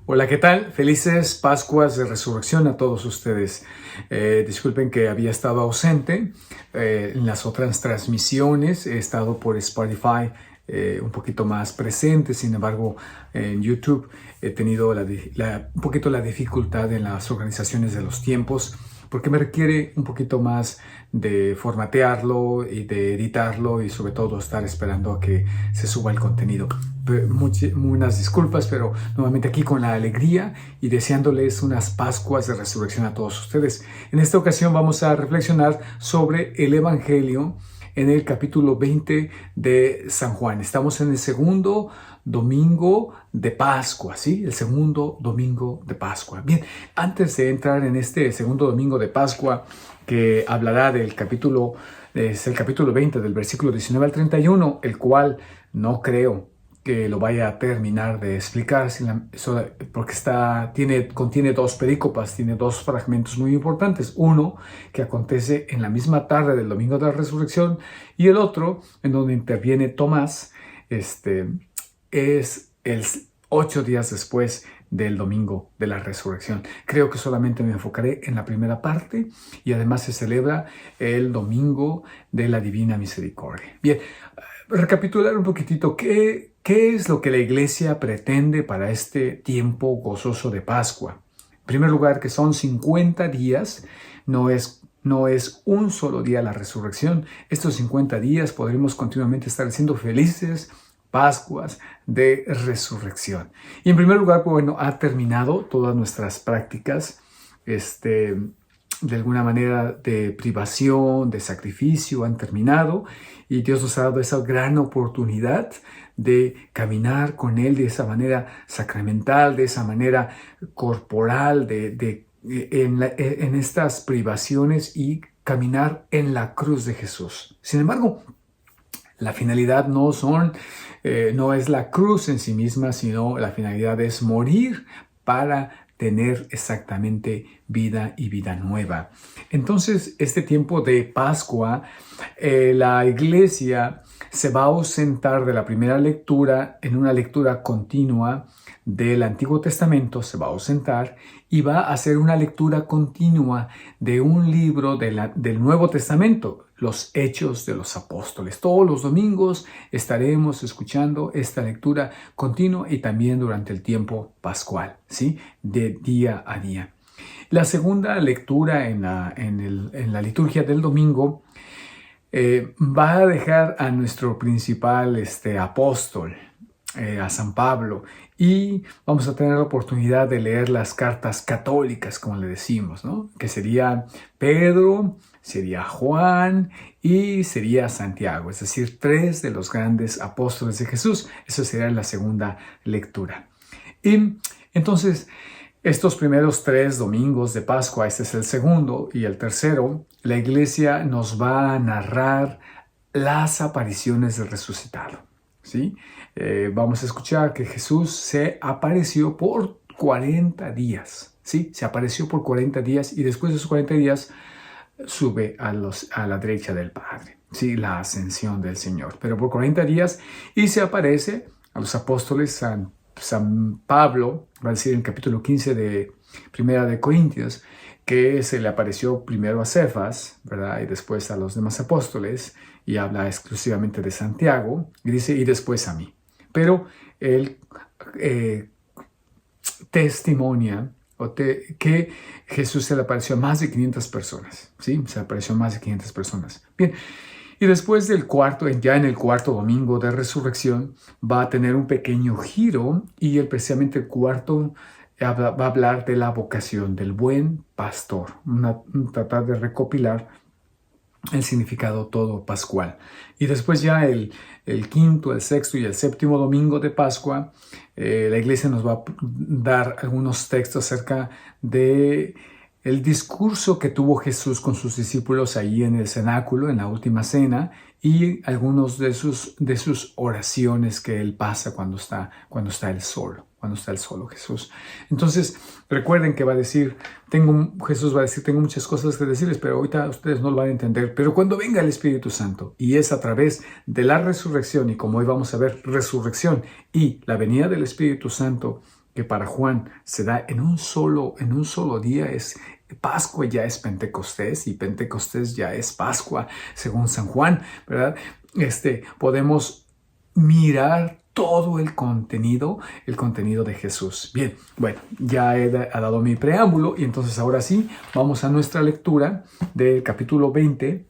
Hola, ¿qué tal? Felices Pascuas de Resurrección a todos ustedes. Disculpen que había estado ausente en las otras transmisiones. He estado por Spotify un poquito más presente. Sin embargo, en YouTube he tenido un poquito la dificultad en las organizaciones de los tiempos, porque me requiere un poquito más de formatearlo y de editarlo y sobre todo estar esperando a que se suba el contenido. Unas disculpas, pero nuevamente aquí con la alegría y deseándoles unas Pascuas de Resurrección a todos ustedes. En esta ocasión vamos a reflexionar sobre el Evangelio en el capítulo 20 de San Juan. Estamos en el segundo domingo de Pascua, ¿sí? El segundo domingo de Pascua. Bien, antes de entrar en este segundo domingo de Pascua, que hablará del capítulo, es el capítulo 20 del versículo 19 al 31, el cual no creo que lo vaya a terminar de explicar, porque contiene dos perícopas, tiene dos fragmentos muy importantes. Uno que acontece en la misma tarde del domingo de la resurrección y el otro en donde interviene Tomás, es el 8 días después del domingo de la resurrección. Creo que solamente me enfocaré en la primera parte y además se celebra el domingo de la Divina Misericordia. Bien, recapitular un poquitito ¿qué es lo que la iglesia pretende para este tiempo gozoso de Pascua? En primer lugar, que son 50 días, no es un solo día la resurrección. Estos 50 días podremos continuamente estar siendo felices Pascuas de resurrección. Y en primer lugar, bueno, ha terminado todas nuestras prácticas, de alguna manera de privación, de sacrificio, han terminado y Dios nos ha dado esa gran oportunidad de caminar con Él de esa manera sacramental, de esa manera corporal, en estas privaciones y caminar en la cruz de Jesús. Sin embargo, la finalidad no es la cruz en sí misma, sino la finalidad es morir para tener exactamente vida y vida nueva. Entonces, este tiempo de Pascua, la iglesia se va a ausentar de la primera lectura en una lectura continua del Antiguo Testamento, se va a ausentar y va a hacer una lectura continua de un libro del Nuevo Testamento, los Hechos de los Apóstoles. Todos los domingos estaremos escuchando esta lectura continua y también durante el tiempo pascual, ¿sí? De día a día. La segunda lectura en la liturgia del domingo va a dejar a nuestro principal apóstol, a San Pablo, y vamos a tener la oportunidad de leer las cartas católicas, como le decimos, ¿no? Que sería Pedro, sería Juan y sería Santiago, es decir, 3 de los grandes apóstoles de Jesús. Eso sería la segunda lectura. Y entonces, estos primeros 3 domingos de Pascua, este es el segundo y el tercero, la iglesia nos va a narrar las apariciones del resucitado, ¿sí? Vamos a escuchar que Jesús se apareció por 40 días, ¿sí? Se apareció por 40 días y después de esos 40 días sube a la derecha del Padre, ¿sí? La ascensión del Señor. Pero por 40 días y se aparece a los apóstoles. San Pablo va a decir en el capítulo 15 de Primera de Corintios que se le apareció primero a Cefas, ¿verdad? Y después a los demás apóstoles, y habla exclusivamente de Santiago, y dice, y después a mí. Pero él testimonia que Jesús se le apareció a más de 500 personas, ¿sí? Se le apareció a más de 500 personas. Bien, y después ya en el cuarto domingo de resurrección, va a tener un pequeño giro y precisamente el cuarto va a hablar de la vocación del buen pastor, tratar de recopilar el significado todo pascual. Y después ya el quinto, el sexto y el séptimo domingo de Pascua, la iglesia nos va a dar algunos textos acerca de el discurso que tuvo Jesús con sus discípulos ahí en el cenáculo, en la última cena, y algunos de sus oraciones que él pasa cuando está él solo, Jesús. Entonces, recuerden que Jesús va a decir, tengo muchas cosas que decirles, pero ahorita ustedes no lo van a entender. Pero cuando venga el Espíritu Santo, y es a través de la resurrección, y como hoy vamos a ver, resurrección y la venida del Espíritu Santo, que para Juan se da en un solo día, es Pascua ya es Pentecostés y Pentecostés ya es Pascua, según San Juan, ¿verdad? Podemos mirar todo el contenido de Jesús. Bien, bueno, ya he dado mi preámbulo y entonces ahora sí, vamos a nuestra lectura del capítulo 20,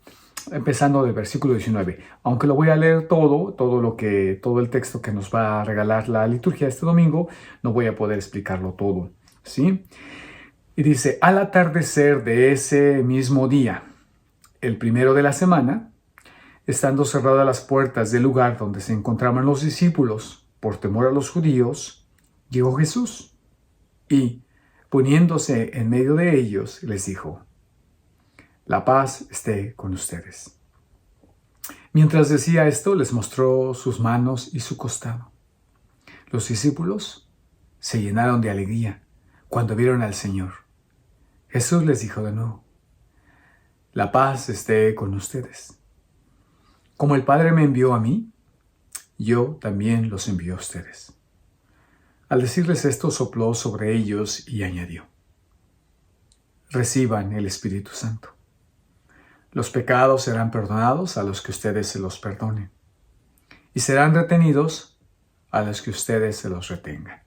empezando del versículo 19. Aunque lo voy a leer todo el texto que nos va a regalar la liturgia este domingo, no voy a poder explicarlo todo, ¿sí? Y dice, al atardecer de ese mismo día, el primero de la semana, estando cerradas las puertas del lugar donde se encontraban los discípulos, por temor a los judíos, llegó Jesús y, poniéndose en medio de ellos, les dijo, la paz esté con ustedes. Mientras decía esto, les mostró sus manos y su costado. Los discípulos se llenaron de alegría cuando vieron al Señor. Jesús les dijo de nuevo, la paz esté con ustedes. Como el Padre me envió a mí, yo también los envío a ustedes. Al decirles esto, sopló sobre ellos y añadió, reciban el Espíritu Santo. Los pecados serán perdonados a los que ustedes se los perdonen, y serán retenidos a los que ustedes se los retengan.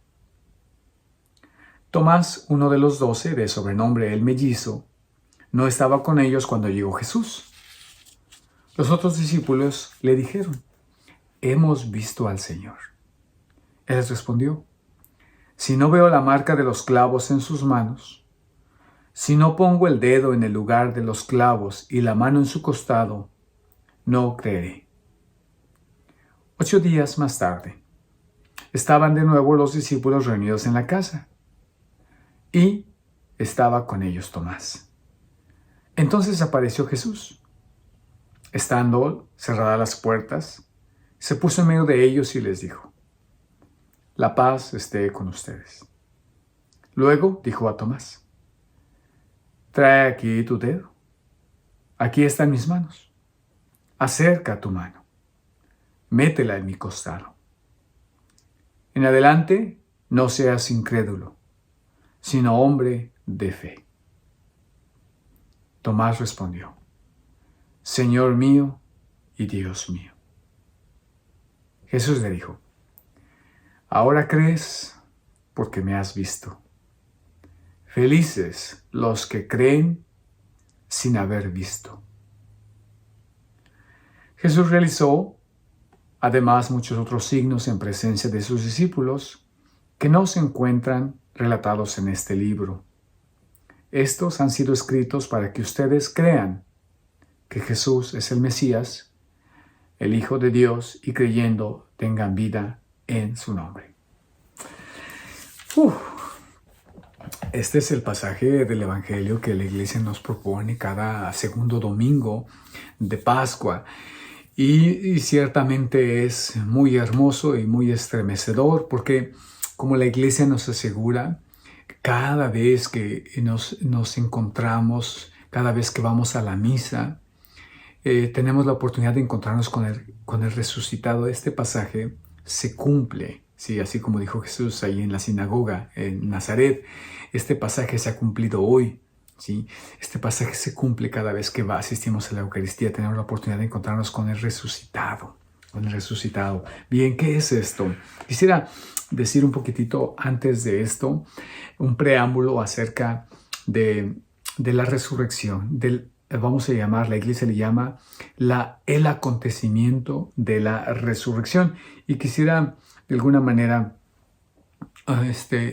Tomás, uno de los 12, de sobrenombre el Mellizo, no estaba con ellos cuando llegó Jesús. Los otros discípulos le dijeron, hemos visto al Señor. Él les respondió, si no veo la marca de los clavos en sus manos, si no pongo el dedo en el lugar de los clavos y la mano en su costado, no creeré. 8 días más tarde, estaban de nuevo los discípulos reunidos en la casa, y estaba con ellos Tomás. Entonces apareció Jesús. Estando cerradas las puertas, se puso en medio de ellos y les dijo, la paz esté con ustedes. Luego dijo a Tomás, trae aquí tu dedo. Aquí están mis manos. Acerca tu mano. Métela en mi costado. En adelante, no seas incrédulo, sino hombre de fe. Tomás respondió, Señor mío y Dios mío. Jesús le dijo, ahora crees porque me has visto. Felices los que creen sin haber visto. Jesús realizó además muchos otros signos en presencia de sus discípulos que no se encuentran relatados en este libro. Estos han sido escritos para que ustedes crean que Jesús es el Mesías, el Hijo de Dios, y creyendo tengan vida en su nombre. Este es el pasaje del Evangelio que la Iglesia nos propone cada segundo domingo de Pascua. Y ciertamente es muy hermoso y muy estremecedor porque, como la Iglesia nos asegura, cada vez que nos encontramos, cada vez que vamos a la misa, tenemos la oportunidad de encontrarnos con el resucitado. Este pasaje se cumple, ¿sí? Así como dijo Jesús ahí en la sinagoga en Nazaret. Este pasaje se ha cumplido hoy, ¿sí? Este pasaje se cumple cada vez que asistimos a la Eucaristía. Tenemos la oportunidad de encontrarnos con el resucitado. Bien, ¿qué es esto? Quisiera decir un poquitito antes de esto, un preámbulo acerca de la resurrección, vamos a llamar, la Iglesia le llama el acontecimiento de la resurrección. Y quisiera de alguna manera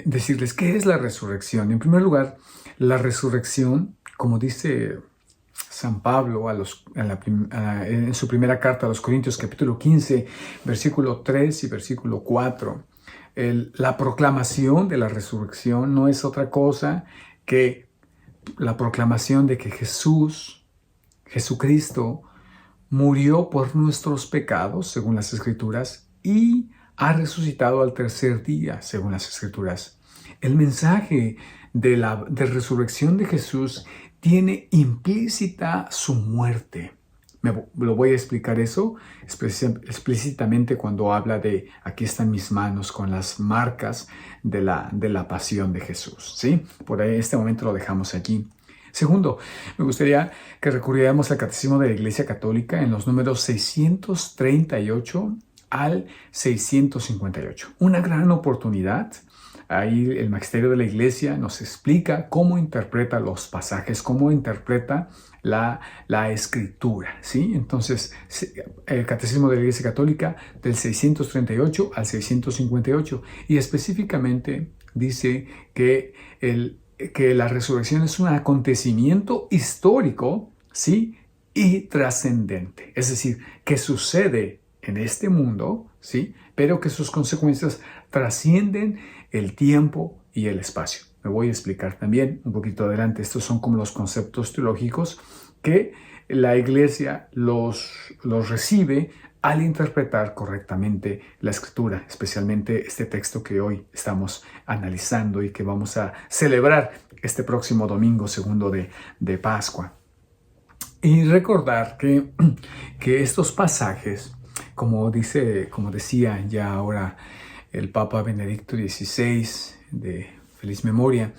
decirles qué es la resurrección. En primer lugar, la resurrección, como dice San Pablo en su primera carta a los Corintios, capítulo 15, versículo 3 y versículo 4, la proclamación de la resurrección no es otra cosa que la proclamación de que Jesucristo, murió por nuestros pecados, según las Escrituras, y ha resucitado al tercer día, según las Escrituras. El mensaje de resurrección de Jesús tiene implícita su muerte. Lo voy a explicar eso explícitamente cuando habla de aquí están mis manos con las marcas de la pasión de Jesús, ¿sí? Por ahí, en este momento lo dejamos allí. Segundo, me gustaría que recurriéramos al Catecismo de la Iglesia Católica en los números 638 al 658. Una gran oportunidad. Ahí el Magisterio de la Iglesia nos explica cómo interpreta los pasajes, cómo interpreta la Escritura, ¿sí? Entonces, el Catecismo de la Iglesia Católica del 638 al 658, y específicamente dice que la resurrección es un acontecimiento histórico, ¿sí? Y trascendente. Es decir, que sucede en este mundo, ¿sí? Pero que sus consecuencias trascienden el tiempo y el espacio. Me voy a explicar también un poquito adelante. Estos son como los conceptos teológicos que la Iglesia los recibe al interpretar correctamente la Escritura, especialmente este texto que hoy estamos analizando y que vamos a celebrar este próximo domingo segundo de Pascua. Y recordar que estos pasajes, como decía ya ahora el Papa Benedicto XVI, de feliz memoria,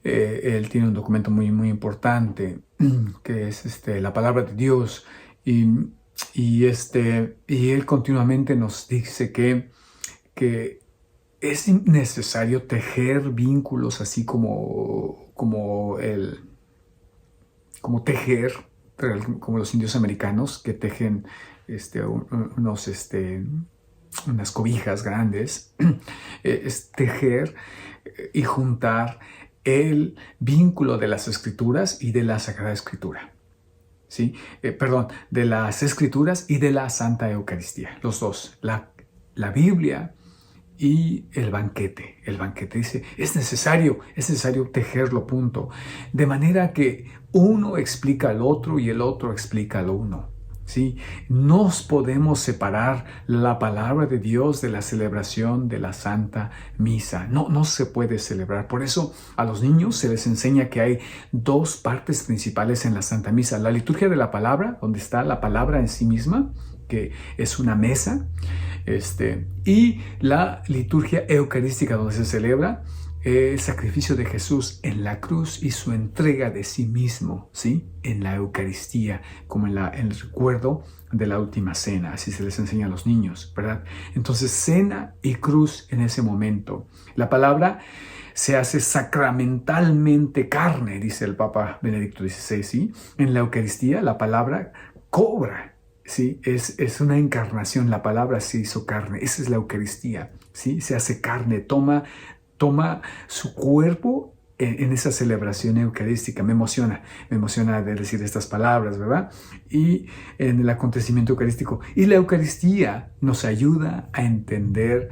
él tiene un documento muy, muy importante, que es la palabra de Dios, y él continuamente nos dice que es necesario tejer vínculos así como tejer, como los indios americanos que tejen unas cobijas grandes, es tejer y juntar el vínculo de las Escrituras y de la Sagrada Escritura. ¿Sí? De las Escrituras y de la Santa Eucaristía. Los dos, la Biblia y el banquete. El banquete dice, es necesario tejerlo, punto. De manera que uno explica al otro y el otro explica al uno. ¿Sí? No podemos separar la palabra de Dios de la celebración de la Santa Misa. No se puede celebrar. Por eso a los niños se les enseña que hay dos partes principales en la Santa Misa. La liturgia de la palabra, donde está la palabra en sí misma, que es una mesa, y la liturgia eucarística, donde se celebra el sacrificio de Jesús en la cruz y su entrega de sí mismo, ¿sí? En la Eucaristía, como en el recuerdo de la última cena. Así se les enseña a los niños, ¿verdad? Entonces, cena y cruz en ese momento. La palabra se hace sacramentalmente carne, dice el Papa Benedicto XVI, ¿sí? En la Eucaristía la palabra cobra, ¿sí? Es una encarnación, la palabra se hizo carne, esa es la Eucaristía, ¿sí? Se hace carne, toma su cuerpo en esa celebración eucarística. Me emociona de decir estas palabras, ¿verdad? Y en el acontecimiento eucarístico. Y la Eucaristía nos ayuda a entender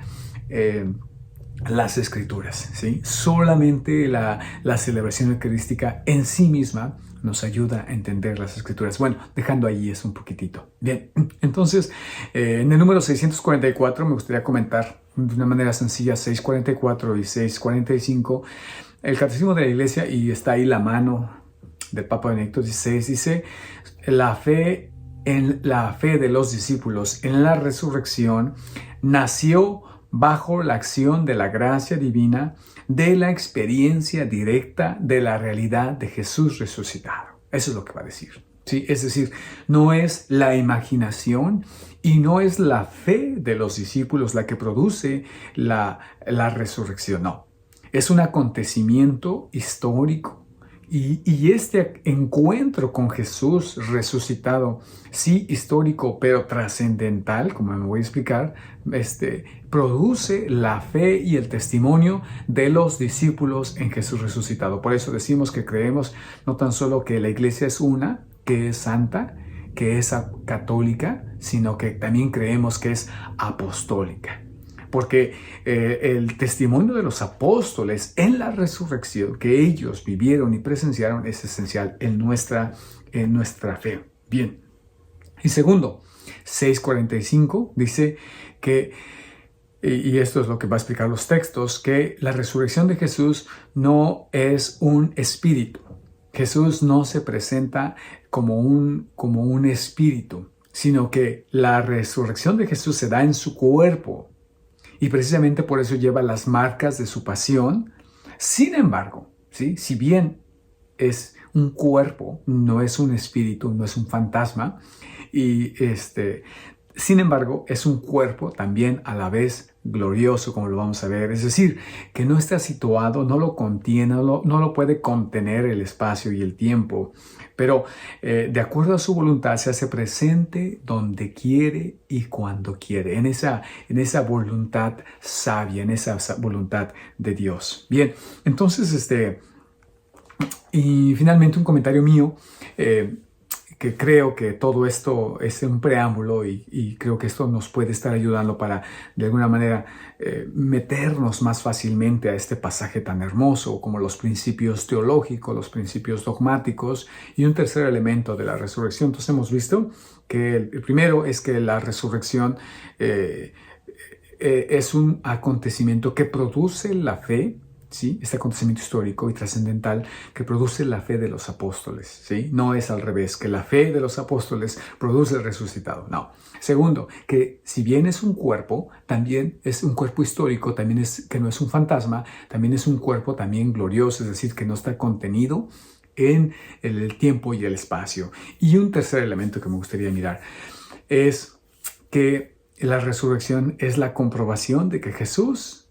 las Escrituras, ¿sí? Solamente la celebración eucarística en sí misma nos ayuda a entender las Escrituras. Bueno, dejando ahí eso un poquitito. Bien, entonces, en el número 644 me gustaría comentar de una manera sencilla 644 y 645 el Catecismo de la Iglesia, y está ahí la mano del Papa Benedicto XVI. Dice, la fe de los discípulos en la resurrección nació bajo la acción de la gracia divina, de la experiencia directa de la realidad de Jesús resucitado. Eso es lo que va a decir. ¿Sí? Es decir, no es la imaginación y no es la fe de los discípulos la que produce la resurrección, no. Es un acontecimiento histórico y este encuentro con Jesús resucitado, sí histórico, pero trascendental, como me voy a explicar, produce la fe y el testimonio de los discípulos en Jesús resucitado. Por eso decimos que creemos no tan solo que la Iglesia es una, que es santa, que es católica, sino que también creemos que es apostólica. Porque el testimonio de los apóstoles en la resurrección que ellos vivieron y presenciaron es esencial en nuestra fe. Bien. Y segundo, 6:45 dice que, y esto es lo que va a explicar los textos, que la resurrección de Jesús no es un espíritu. Jesús no se presenta como un espíritu, sino que la resurrección de Jesús se da en su cuerpo y precisamente por eso lleva las marcas de su pasión. Sin embargo, ¿sí? Si bien es un cuerpo, no es un espíritu, no es un fantasma, y sin embargo, es un cuerpo también a la vez glorioso, como lo vamos a ver. Es decir, que no está situado, no lo contiene, no lo puede contener el espacio y el tiempo, pero de acuerdo a su voluntad se hace presente donde quiere y cuando quiere, en esa voluntad sabia, en esa voluntad de Dios. Bien, entonces, y finalmente un comentario mío, que creo que todo esto es un preámbulo y creo que esto nos puede estar ayudando para, de alguna manera, meternos más fácilmente a este pasaje tan hermoso como los principios teológicos, los principios dogmáticos y un tercer elemento de la resurrección. Entonces hemos visto que el primero es que la resurrección es un acontecimiento que produce la fe, ¿sí? Este acontecimiento histórico y trascendental que produce la fe de los apóstoles, ¿sí? No es al revés, que la fe de los apóstoles produce el resucitado, no. Segundo, que si bien es un cuerpo, también es un cuerpo histórico, también es que no es un fantasma, también es un cuerpo también glorioso, es decir, que no está contenido en el tiempo y el espacio. Y un tercer elemento que me gustaría mirar es que la resurrección es la comprobación de que Jesús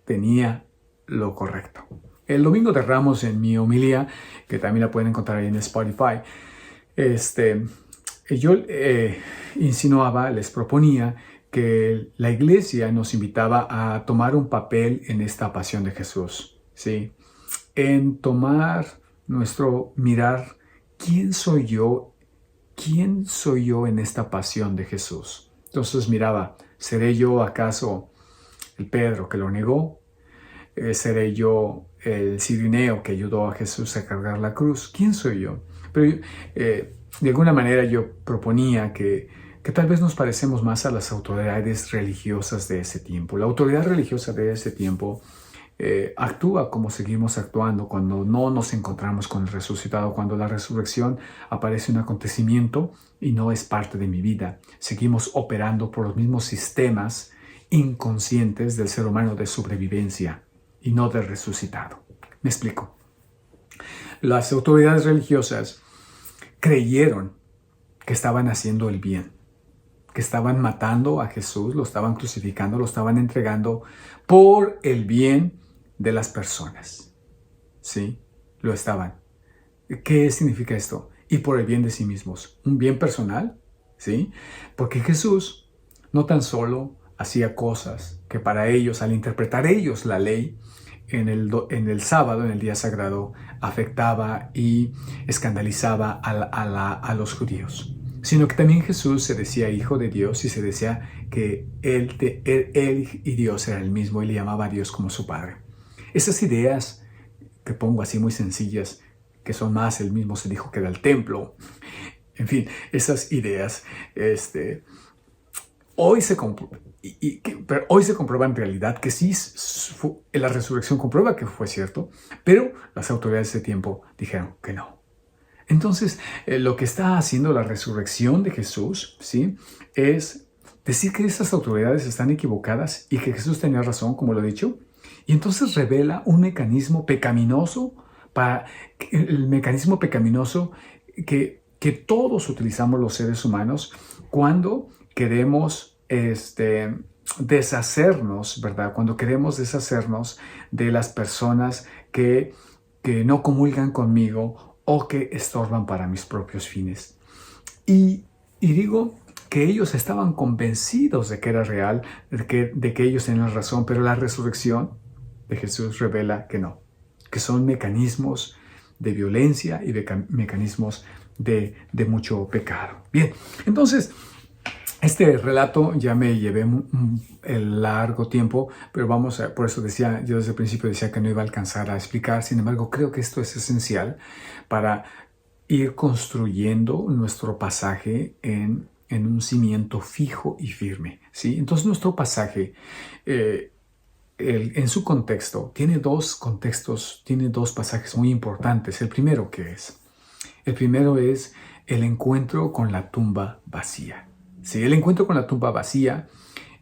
tenía lo correcto. El domingo de Ramos, en mi homilía, que también la pueden encontrar ahí en Spotify, yo insinuaba, les proponía que la iglesia nos invitaba a tomar un papel en esta pasión de Jesús, ¿sí? En tomar mirar, ¿quién soy yo? ¿Quién soy yo en esta pasión de Jesús? Entonces miraba, ¿seré yo acaso el Pedro que lo negó? ¿Seré yo el cirineo que ayudó a Jesús a cargar la cruz? ¿Quién soy yo? Pero de alguna manera yo proponía que tal vez nos parecemos más a las autoridades religiosas de ese tiempo. La autoridad religiosa de ese tiempo actúa como seguimos actuando cuando no nos encontramos con el resucitado, cuando la resurrección aparece un acontecimiento y no es parte de mi vida. Seguimos operando por los mismos sistemas inconscientes del ser humano de sobrevivencia y no del resucitado. Me explico. Las autoridades religiosas creyeron que estaban haciendo el bien, que estaban matando a Jesús, lo estaban crucificando, lo estaban entregando por el bien de las personas. ¿Sí? Lo estaban. ¿Qué significa esto? Y por el bien de sí mismos. ¿Un bien personal? ¿Sí? Porque Jesús no tan solo hacía cosas que para ellos, al interpretar ellos la ley, en el sábado, en el día sagrado, afectaba y escandalizaba a los judíos, sino que también Jesús se decía hijo de Dios y se decía que él y Dios eran el mismo y le llamaba a Dios como su Padre. Esas ideas que pongo así muy sencillas, que son más, él mismo se dijo que era el templo, en fin, esas ideas, pero hoy se comprueba en realidad que sí, la resurrección comprueba que fue cierto, pero las autoridades de ese tiempo dijeron que no. Entonces, lo que está haciendo la resurrección de Jesús, ¿sí?, es decir que esas autoridades están equivocadas y que Jesús tenía razón, como lo he dicho, y entonces revela un mecanismo pecaminoso, el mecanismo pecaminoso que todos utilizamos los seres humanos cuando queremos deshacernos, ¿verdad? Cuando queremos deshacernos de las personas que no comulgan conmigo o que estorban para mis propios fines. Y digo que ellos estaban convencidos de que era real, de que ellos tenían razón, pero la resurrección de Jesús revela que no, que son mecanismos de violencia y mecanismos de mucho pecado. Bien, entonces, este relato ya me llevé el largo tiempo, pero por eso decía, yo desde el principio decía que no iba a alcanzar a explicar. Sin embargo, creo que esto es esencial para ir construyendo nuestro pasaje en un cimiento fijo y firme, ¿sí? Entonces, nuestro pasaje, en su contexto, tiene dos pasajes muy importantes. El primero, ¿qué es? El primero es el encuentro con la tumba vacía. Sí, el encuentro con la tumba vacía.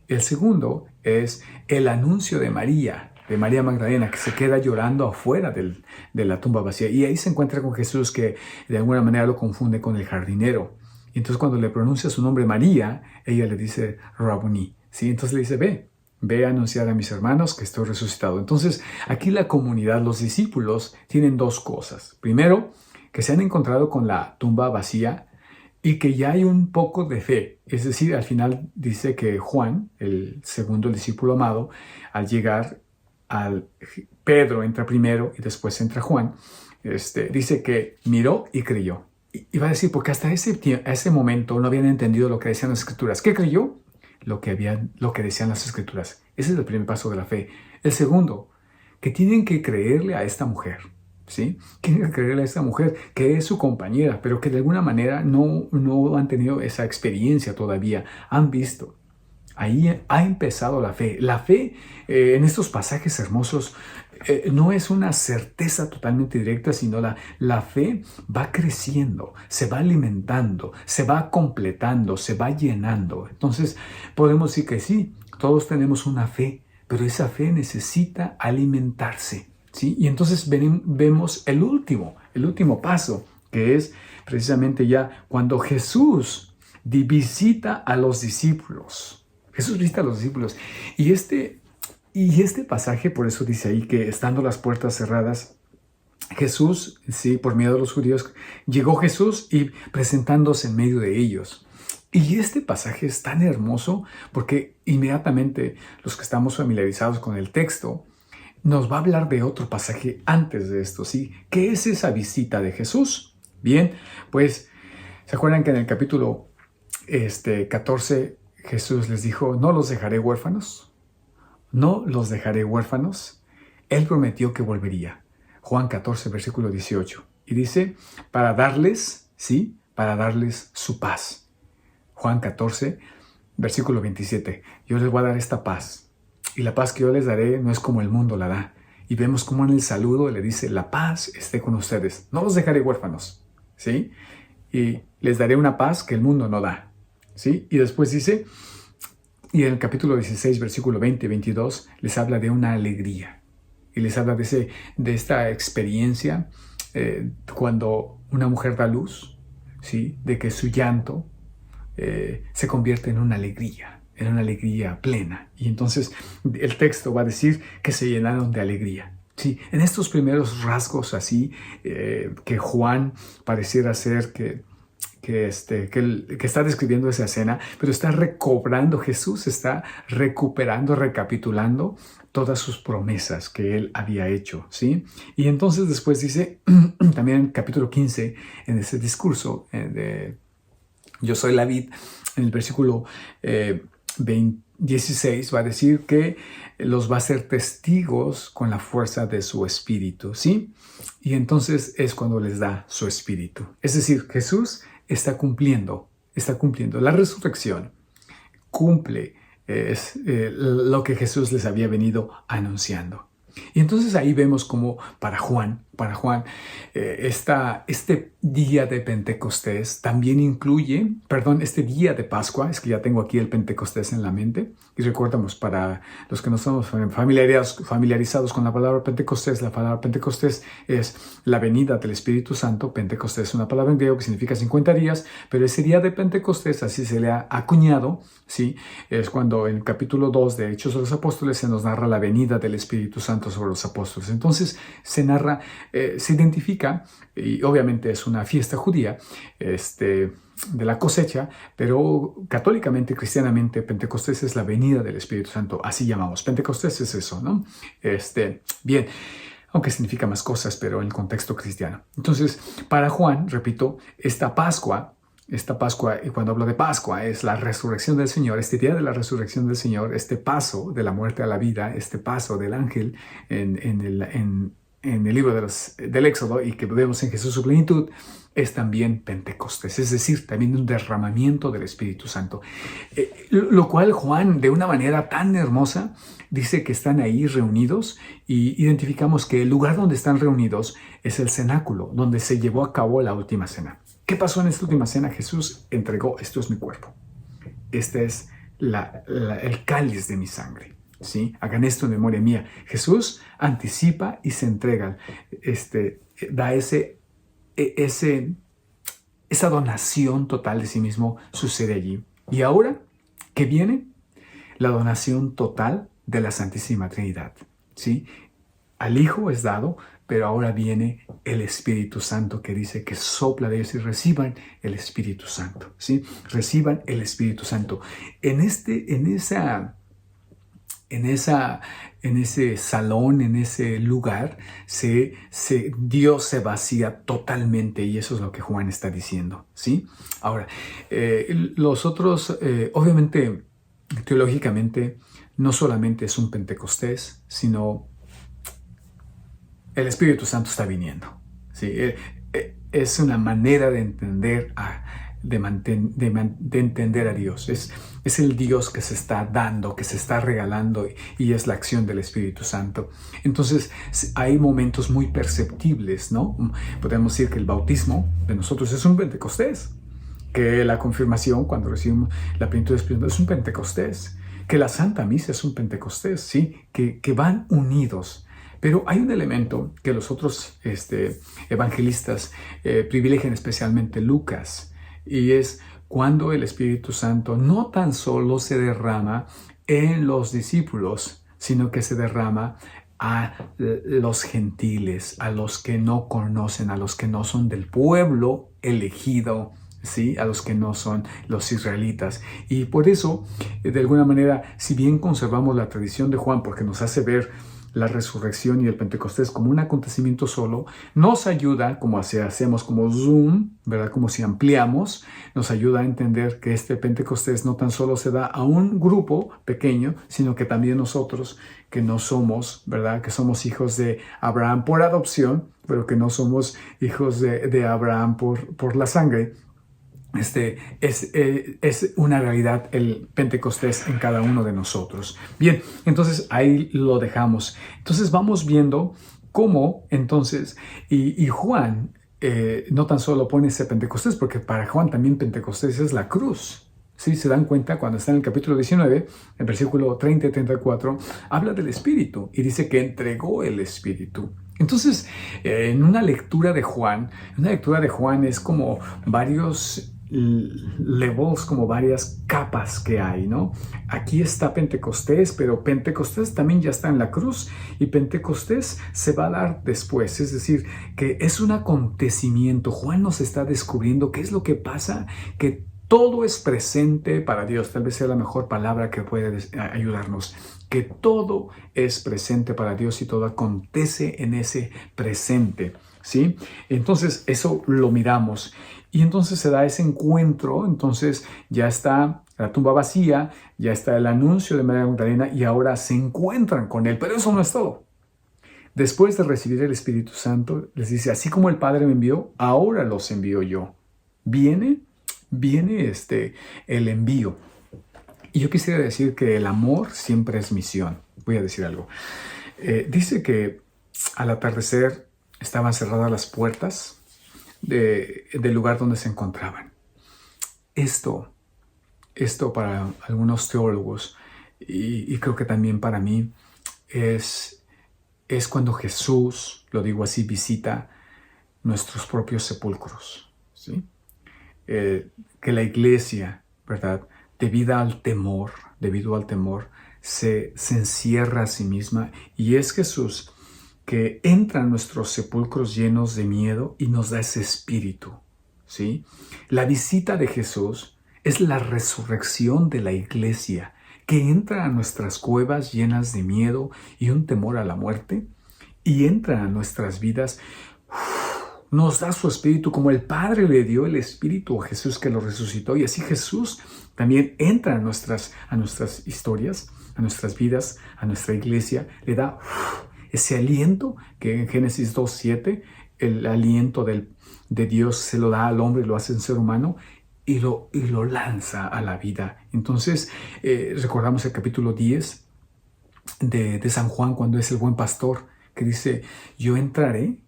El segundo es el anuncio de María Magdalena, que se queda llorando afuera de la tumba vacía. Y ahí se encuentra con Jesús, que de alguna manera lo confunde con el jardinero. Y entonces cuando le pronuncia su nombre María, ella le dice Rabuni. ¿Sí? Entonces le dice, ve a anunciar a mis hermanos que estoy resucitado. Entonces aquí la comunidad, los discípulos, tienen dos cosas. Primero, que se han encontrado con la tumba vacía y que ya hay un poco de fe. Es decir, al final dice que Juan, el segundo discípulo amado, al llegar Pedro entra primero y después entra Juan, dice que miró y creyó. Y va a decir, porque hasta ese momento no habían entendido lo que decían las Escrituras. ¿Qué creyó? Lo que decían las Escrituras. Ese es el primer paso de la fe. El segundo, que tienen que creerle a esta mujer. ¿Sí? Tienen que creerle a esta mujer que es su compañera, pero que de alguna manera no han tenido esa experiencia todavía. Han visto. Ahí ha empezado la fe. La fe en estos pasajes hermosos no es una certeza totalmente directa, sino la fe va creciendo, se va alimentando, se va completando, se va llenando. Entonces podemos decir que sí, todos tenemos una fe, pero esa fe necesita alimentarse. ¿Sí? Y entonces vemos el último paso, que es precisamente ya cuando Jesús visita a los discípulos. Jesús visita a los discípulos. Y este pasaje, por eso dice ahí que estando las puertas cerradas, Jesús, sí, por miedo a los judíos, llegó Jesús y presentándose en medio de ellos. Y este pasaje es tan hermoso porque inmediatamente los que estamos familiarizados con el texto, nos va a hablar de otro pasaje antes de esto, ¿sí? ¿Qué es esa visita de Jesús? Bien, pues, ¿se acuerdan que en el capítulo 14 Jesús les dijo, no los dejaré huérfanos? No los dejaré huérfanos. Él prometió que volvería. Juan 14, versículo 18. Y dice, para darles, ¿sí? Para darles su paz. Juan 14, versículo 27. Yo les voy a dar esta paz. Y la paz que yo les daré no es como el mundo la da. Y vemos cómo en el saludo le dice, la paz esté con ustedes. No los dejaré huérfanos, ¿sí? Y les daré una paz que el mundo no da, ¿sí? Y después dice, y en el capítulo 16, versículo 20 y 22, les habla de una alegría. Y les habla de esta experiencia cuando una mujer da luz, ¿sí? De que su llanto se convierte en una alegría plena. Y entonces el texto va a decir que se llenaron de alegría. Sí, en estos primeros rasgos así, que Juan pareciera ser que está describiendo esa escena, pero está recobrando, Jesús está recuperando, recapitulando todas sus promesas que él había hecho, ¿sí? Y entonces después dice, también en el capítulo 15, en ese discurso de Yo soy la vid, en el versículo 16 va a decir que los va a hacer testigos con la fuerza de su espíritu, ¿sí? Y entonces es cuando les da su espíritu. Es decir, Jesús está cumpliendo la resurrección, cumple lo que Jesús les había venido anunciando. Y entonces ahí vemos como para Juan, este día de Pentecostés también incluye, este día de Pascua, es que ya tengo aquí el Pentecostés en la mente, y recordamos para los que no estamos familiarizados con la palabra Pentecostés es la venida del Espíritu Santo. Pentecostés es una palabra en griego que significa 50 días, pero ese día de Pentecostés, así se le ha acuñado, ¿sí? Es cuando en el capítulo 2 de Hechos de los Apóstoles se nos narra la venida del Espíritu Santo sobre los apóstoles. Entonces se narra, se identifica, y obviamente es una fiesta judía de la cosecha, pero católicamente, cristianamente, Pentecostés es la venida del Espíritu Santo, así llamamos. Pentecostés es eso, ¿no? Bien, aunque significa más cosas, pero en el contexto cristiano. Entonces, para Juan, repito, esta Pascua, y cuando hablo de Pascua, es la resurrección del Señor, este día de la resurrección del Señor, este paso de la muerte a la vida, este paso del ángel en el libro del Éxodo y que vemos en Jesús su plenitud, es también Pentecostés, es decir, también un derramamiento del Espíritu Santo. Lo cual Juan, de una manera tan hermosa, dice que están ahí reunidos y identificamos que el lugar donde están reunidos es el cenáculo, donde se llevó a cabo la última cena. ¿Qué pasó en esta última cena? Jesús entregó, esto es mi cuerpo, este es el cáliz de mi sangre. ¿Sí? Hagan esto en memoria mía. Jesús anticipa y se entrega, da esa donación total de sí mismo, sucede allí. Y ahora, ¿qué viene? La donación total de la Santísima Trinidad. ¿Sí? Al Hijo es dado, pero ahora viene el Espíritu Santo que dice que sopla de ellos y reciban el Espíritu Santo. ¿Sí? Reciban el Espíritu Santo. En ese salón, en ese lugar, Dios se vacía totalmente, y eso es lo que Juan está diciendo, ¿sí? Ahora, los otros, obviamente, teológicamente, no solamente es un Pentecostés, sino el Espíritu Santo está viniendo, ¿sí? Es una manera de entender de entender a Dios. Es el Dios que se está dando, que se está regalando, y es la acción del Espíritu Santo. Entonces hay momentos muy perceptibles, ¿no? Podemos decir que el bautismo de nosotros es un Pentecostés, que la confirmación cuando recibimos la plenitud del Espíritu es un Pentecostés, que la Santa Misa es un Pentecostés, ¿sí? Que van unidos. Pero hay un elemento que los otros evangelistas privilegian, especialmente Lucas, y es cuando el Espíritu Santo no tan solo se derrama en los discípulos, sino que se derrama a los gentiles, a los que no conocen, a los que no son del pueblo elegido, ¿sí? A los que no son los israelitas. Y por eso, de alguna manera, si bien conservamos la tradición de Juan, porque nos hace ver la resurrección y el Pentecostés como un acontecimiento solo, nos ayuda, como hacemos como zoom, ¿verdad? Como si ampliamos, nos ayuda a entender que este Pentecostés no tan solo se da a un grupo pequeño, sino que también nosotros, que no somos, ¿verdad? Que somos hijos de Abraham por adopción, pero que no somos hijos de Abraham por la sangre. Es una realidad el Pentecostés en cada uno de nosotros. Bien, entonces ahí lo dejamos. Entonces vamos viendo cómo entonces, y Juan no tan solo pone ese Pentecostés, porque para Juan también Pentecostés es la cruz. Sí, se dan cuenta cuando está en el capítulo 19, el versículo 30 y 34, habla del Espíritu y dice que entregó el Espíritu. Entonces, en una lectura de Juan es como varios levels, como varias capas que hay, ¿no? Aquí está Pentecostés, pero Pentecostés también ya está en la cruz, y Pentecostés se va a dar después, es decir, que es un acontecimiento. Juan nos está descubriendo qué es lo que pasa, que todo es presente para Dios. Tal vez sea la mejor palabra que puede ayudarnos, que todo es presente para Dios y todo acontece en ese presente, ¿sí? Entonces eso lo miramos. Y entonces se da ese encuentro, entonces ya está la tumba vacía, ya está el anuncio de María Magdalena, y ahora se encuentran con él. Pero eso no es todo. Después de recibir el Espíritu Santo, les dice, así como el Padre me envió, ahora los envío yo. Viene el envío. Y yo quisiera decir que el amor siempre es misión. Voy a decir algo. Dice que al atardecer estaban cerradas las puertas del lugar donde se encontraban. Esto para algunos teólogos, y creo que también para mí, es cuando Jesús, lo digo así, visita nuestros propios sepulcros, ¿sí? Que la iglesia, ¿verdad?, debido al temor, se encierra a sí misma, y es Jesús que entra en nuestros sepulcros llenos de miedo y nos da ese espíritu, ¿sí? La visita de Jesús es la resurrección de la iglesia, que entra a nuestras cuevas llenas de miedo y un temor a la muerte, y entra a nuestras vidas, nos da su espíritu, como el Padre le dio el espíritu a Jesús que lo resucitó, y así Jesús también entra a nuestras historias, a nuestras vidas, a nuestra iglesia, le da ese aliento que en Génesis 2:7, el aliento de Dios se lo da al hombre, lo hace en ser humano y lo lanza a la vida. Entonces, recordamos el capítulo 10 de San Juan, cuando es el buen pastor, que dice: yo entraré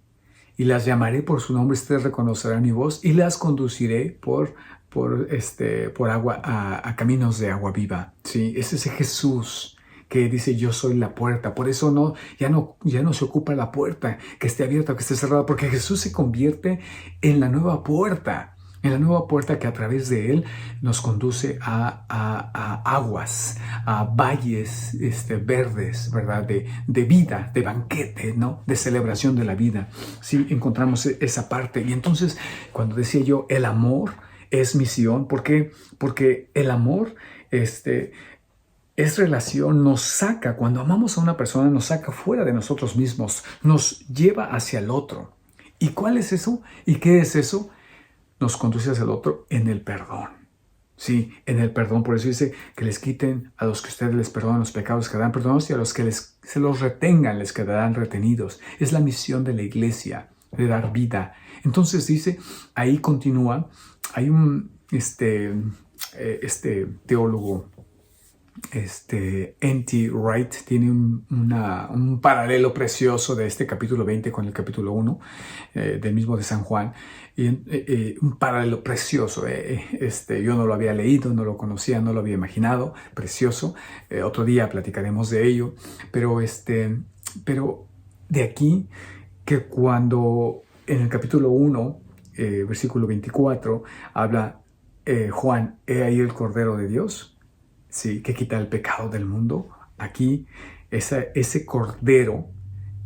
y las llamaré por su nombre, ustedes reconocerán mi voz y las conduciré por agua a caminos de agua viva. ¿Sí? Es ese Jesús que dice: yo soy la puerta. Por eso ya no se ocupa la puerta que esté abierta o que esté cerrada, porque Jesús se convierte en la nueva puerta. En la nueva puerta que a través de Él nos conduce a aguas, a valles verdes, ¿verdad? De vida, de banquete, ¿no? De celebración de la vida. Sí, encontramos esa parte. Y entonces, cuando decía yo, el amor es misión, ¿por qué? Porque el amor, es relación, nos saca, cuando amamos a una persona, nos saca fuera de nosotros mismos, nos lleva hacia el otro. ¿Y cuál es eso? ¿Y qué es eso? Nos conduce hacia el otro en el perdón. Sí, en el perdón. Por eso dice que les quiten a los que ustedes les perdonan los pecados, quedarán perdonados, y a los que se los retengan les quedarán retenidos. Es la misión de la iglesia, de dar vida. Entonces dice, ahí continúa, hay un teólogo, N.T. Wright, tiene un paralelo precioso de este capítulo 20 con el capítulo 1 del mismo de San Juan, y un paralelo precioso. Yo no lo había leído, no lo conocía, no lo había imaginado, precioso. Otro día platicaremos de ello, pero de aquí que cuando en el capítulo 1, versículo 24, habla Juan: he ahí el Cordero de Dios, sí, que quita el pecado del mundo. Aquí ese Cordero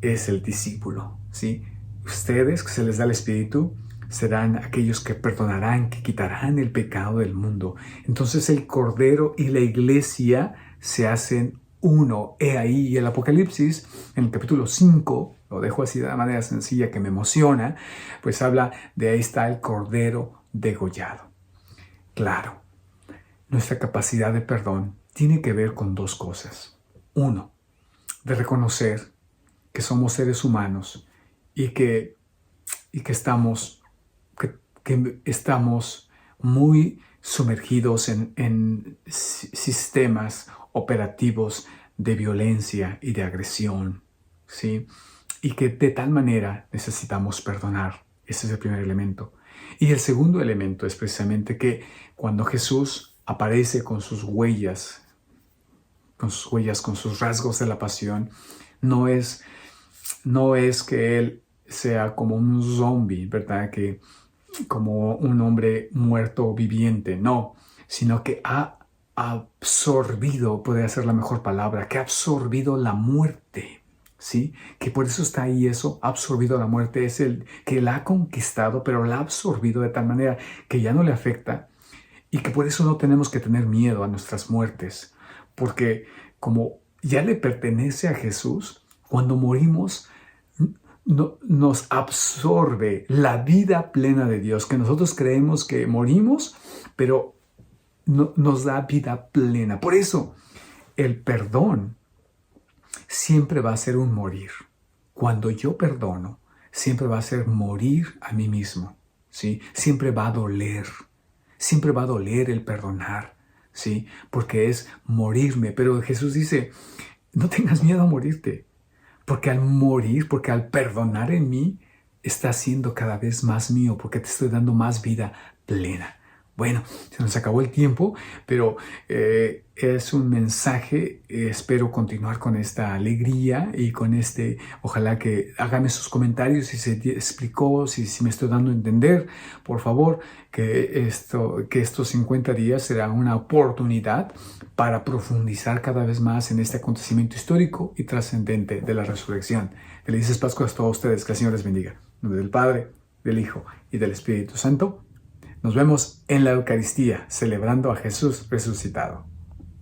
es el discípulo, ¿sí? Ustedes, que se les da el Espíritu, serán aquellos que perdonarán, que quitarán el pecado del mundo. Entonces el Cordero y la iglesia se hacen uno. He ahí, y el Apocalipsis, en el capítulo 5, lo dejo así de una manera sencilla que me emociona, pues habla de ahí está el Cordero degollado. Claro, nuestra capacidad de perdón tiene que ver con dos cosas. Uno, de reconocer que somos seres humanos y que estamos muy sumergidos en sistemas operativos de violencia y de agresión, ¿sí? Y que de tal manera necesitamos perdonar. Ese es el primer elemento. Y el segundo elemento es precisamente que cuando Jesús aparece con sus huellas, con sus rasgos de la pasión, no es que Él sea como un zombie, ¿verdad? Que como un hombre muerto o viviente, no, sino que ha absorbido, podría ser la mejor palabra, que ha absorbido la muerte, ¿sí? Que por eso está ahí eso, ha absorbido la muerte, es el que la ha conquistado, pero la ha absorbido de tal manera que ya no le afecta, y que por eso no tenemos que tener miedo a nuestras muertes, porque como ya le pertenece a Jesús, cuando morimos nos absorbe la vida plena de Dios, que nosotros creemos que morimos, pero nos da vida plena. Por eso el perdón siempre va a ser un morir. Cuando yo perdono, siempre va a ser morir a mí mismo, ¿sí? Siempre va a doler. Siempre va a doler el perdonar, ¿sí? Porque es morirme. Pero Jesús dice, no tengas miedo a morirte, porque al morir, porque al perdonar en mí, está siendo cada vez más mío, porque te estoy dando más vida plena. Bueno, se nos acabó el tiempo, pero es un mensaje. Espero continuar con esta alegría y con ojalá que háganme sus comentarios si se explicó, si me estoy dando a entender. Por favor, que estos 50 días será una oportunidad para profundizar cada vez más en este acontecimiento histórico y trascendente de la resurrección. Felices Pascuas a todos ustedes, que el Señor les bendiga. En nombre del Padre, del Hijo y del Espíritu Santo. Nos vemos en la Eucaristía, celebrando a Jesús resucitado.